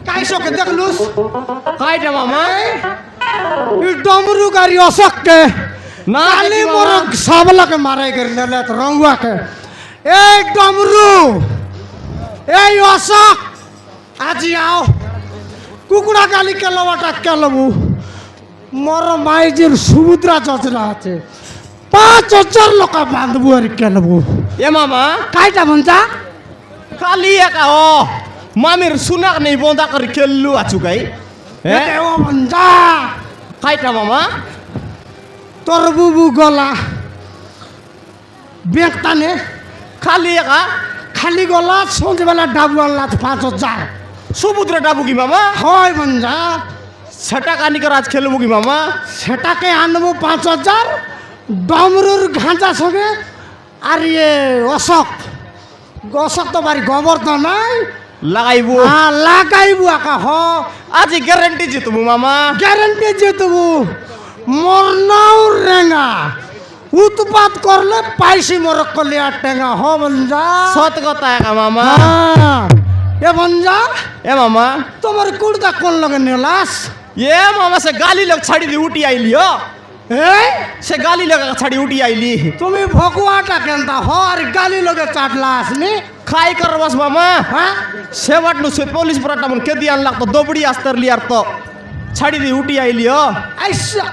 কাইসকে দেখলুস কাইটা মামা ডমরু গাড়ি অশোককে না কালি দেখি মোর মামা। সাবলাকে মারাই করে নেলে রঙ্গুয়াকে এই ডমরু এই অশোক আজি আও কুকুড়া গালি কেলবাটা কেলবু মোর মাইজির সুমুদ্রা যোজনা আছে 5,000 লোক বাঁধবু আর কেলবু এ মামা কাইটা মঞ্জা কালি একা ও মামির সুনাক নেই বন্ধা করে খেললু আছু গাই এতে ও মঞ্জা কাইটা মামা তোর বুবু গলা ব্যাগ টানে খালি একা খালি গলা সন্ধ্যেবেলা ডাবু আনলা 5,000 সমুদ্র ডাবু কি মামা হয় মঞ্জা সেটা কানিকার আজ খেলবো কি মামা সেটাকে আনবো 5,000 ডমরুর ঘাঁচা সঙ্গে আর ইয়ে অশোক অশোক তো বাড়ি গোবর্ধন নাই লাগাইবো লাগাইবু আকা হ আজ গ্যারান্টি জিতবো মামা গ্যারেন্টি যেতবু মরনাও রেঙা উৎপাত করলে পাইছি মরক করলে আর টেঙা হ বঞ্জা সত কথা একা মামা এ বঞ্জা এ মামা তোমার কুর্তা কোন লগে নেলাস এ মামা সে গালি লোক ছাড়ি দি উঠি আইলি ও এই সে গালি লোক ছাড়ি উঠি আইলি তুমি ভকুয়াটা কেনতা হ আর গালি লগে চাটলাস নি খাই কর বস মামা হ্যাঁ সে বাটলু সে পুলিশ পরাটা মন কে দি আনলাক তো দবড়ি আস্তার লিয়ার তো ছাড়ি দি উঠি আইলি ও আইসা